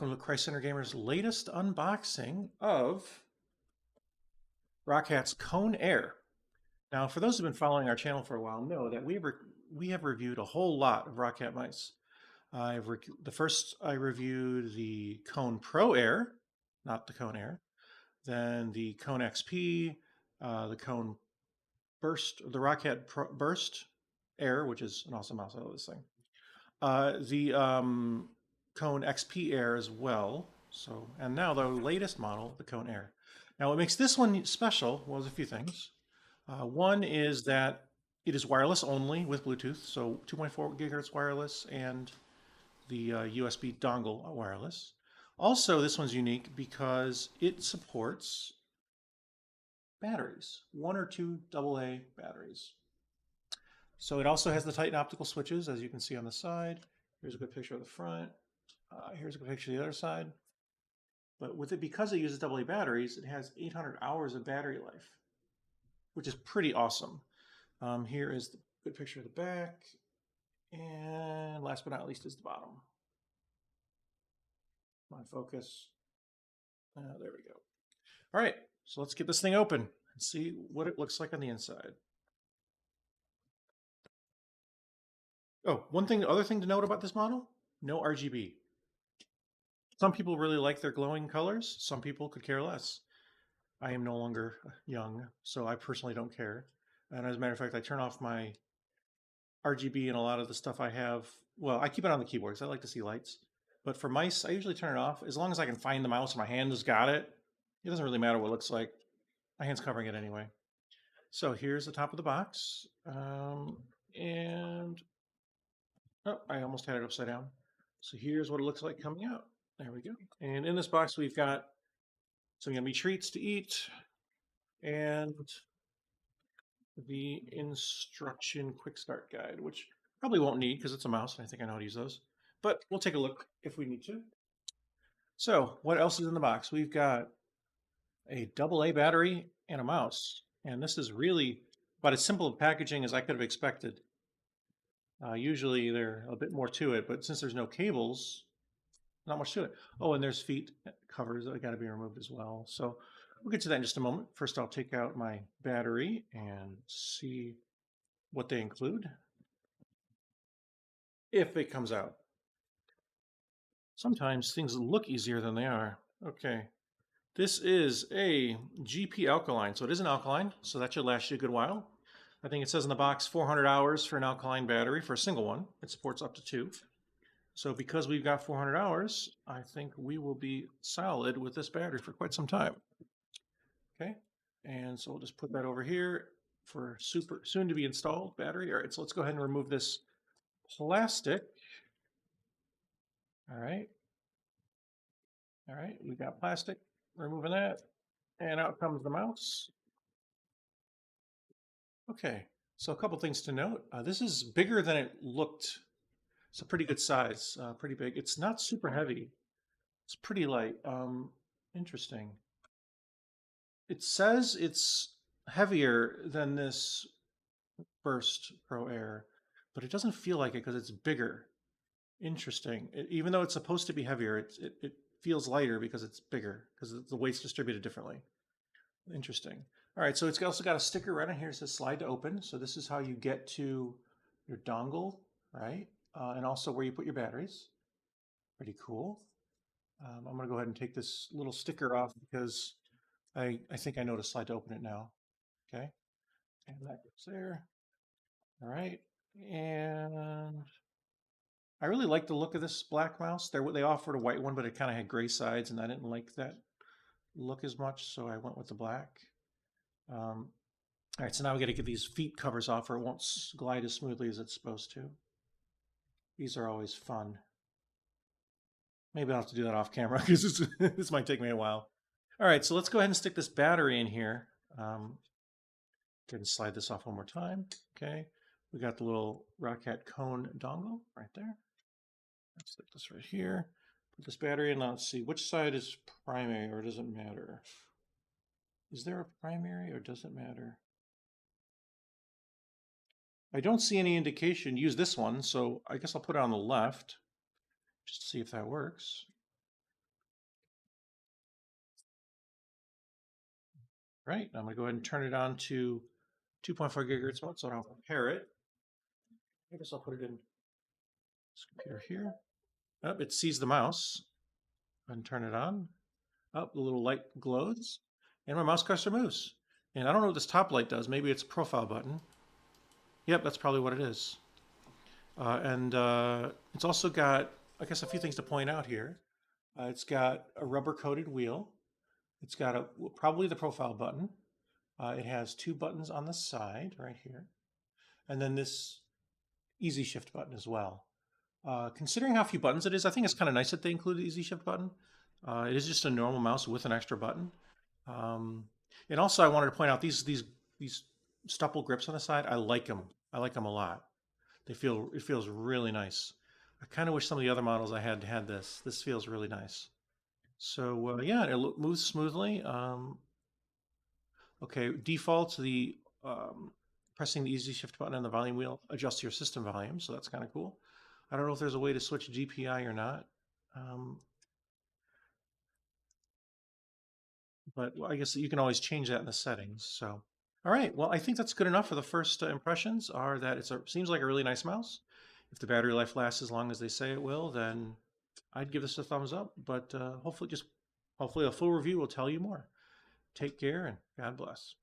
welcome to Christ Center Gamer's latest unboxing of ROCCAT's Kone Air. Now, for those who've been following our channel for a while, know that we have reviewed a whole lot of ROCCAT mice. The first I reviewed the Kone Pro Air, not the Kone Air. Then the Kone XP, the Kone Burst, the ROCCAT Burst Air, which is an awesome mouse. I love this thing. The Kone XP Air as well. So, and now the latest model, the Kone Air. Now, what makes this one special was a few things. One is that it is wireless only with Bluetooth, so 2.4 gigahertz wireless and the USB dongle wireless. Also, this one's unique because it supports batteries, 1 or 2 AA batteries. So it also has the Titan Optical Switches, as you can see on the side. Here's a good picture of the front. Here's a good picture of the other side. But with it, because it uses AA batteries, it has 800 hours of battery life, which is pretty awesome. Here is the good picture of the back. And last but not least is the bottom. My focus. There we go. All right, so let's get this thing open and see what it looks like on the inside. Oh, other thing to note about this model, no RGB. Some people really like their glowing colors. Some people could care less. I am no longer young, so I personally don't care. And as a matter of fact, I turn off my RGB and a lot of the stuff I have. Well, I keep it on the keyboard because I like to see lights. But for mice, I usually turn it off. As long as I can find the mouse and my hand has got it, it doesn't really matter what it looks like. My hand's covering it anyway. So here's the top of the box. And oh, I almost had it upside down. So here's what it looks like coming out. There we go. And in this box, we've got some yummy treats to eat and the instruction quick start guide, which probably won't need because it's a mouse and I think I know how to use those. But we'll take a look if we need to. So what else is in the box? We've got a AA battery and a mouse. And this is really about as simple of packaging as I could have expected. Usually there's a bit more to it, but since there's no cables, not much to it. Oh, and there's feet covers that got to be removed as well. So we'll get to that in just a moment. First, I'll take out my battery and see what they include, if it comes out. Sometimes things look easier than they are. Okay, this is a GP alkaline, so it is an alkaline, so that should last you a good while. I think it says in the box 400 hours for an alkaline battery for a single one. It supports up to 2. So because we've got 400 hours, I think we will be solid with this battery for quite some time. Okay, and so we'll just put that over here for soon to be installed battery. All right, so let's go ahead and remove this plastic. All right, we got plastic, removing that, and out comes the mouse. Okay, so a couple things to note. This is bigger than it looked. It's a pretty good size, pretty big. It's not super heavy. It's pretty light. Interesting. It says it's heavier than this Burst Pro Air, but it doesn't feel like it because it's bigger. Interesting. Even though it's supposed to be heavier, it feels lighter because it's bigger, because the weight's distributed differently. Interesting. All right, so it's also got a sticker right on here that says slide to open. So this is how you get to your dongle, right? And also where you put your batteries. Pretty cool. I'm going to go ahead and take this little sticker off because I think I know to slide to open it now. Okay, and that goes there. All right, and I really like the look of this black mouse. They offered a white one, but it kind of had gray sides, and I didn't like that look as much, so I went with the black. All right, so now we got to get these feet covers off, or it won't glide as smoothly as it's supposed to. These are always fun. Maybe I'll have to do that off camera because this might take me a while. All right, so let's go ahead and stick this battery in here. Go ahead and slide this off one more time. Okay, we got the little ROCCAT Kone dongle right there. Let's stick this right here. Put this battery in. Now let's see, which side is primary, or does it matter? Is there a primary, or does it matter? I don't see any indication. Use this one, so I guess I'll put it on the left just to see if that works. Right, I'm going to go ahead and turn it on to 2.4 gigahertz mode so I don't compare it. I guess I'll put it in this computer here. Oh, it sees the mouse. And turn it on. Oh, the little light glows, and my mouse cursor moves. And I don't know what this top light does. Maybe it's a profile button. Yep, that's probably what it is. And it's also got, I guess, a few things to point out here. It's got a rubber-coated wheel. It's got probably the profile button. It has two buttons on the side right here, and then this easy shift button as well. Considering how few buttons it is, I think it's kind of nice that they include the easy shift button. It is just a normal mouse with an extra button. And also, I wanted to point out these stupple grips on the side. I like them. I like them a lot. It feels really nice. I kind of wish some of the other models I had this. This feels really nice. So yeah, it moves smoothly. Okay, default the pressing the easy shift button on the volume wheel adjusts your system volume, so that's kind of cool. I don't know if there's a way to switch GPI or not, but I guess you can always change that in the settings. So, all right, well, I think that's good enough for the first impressions. Are that it seems like a really nice mouse. If the battery life lasts as long as they say it will, then I'd give this a thumbs up. But hopefully a full review will tell you more. Take care and God bless.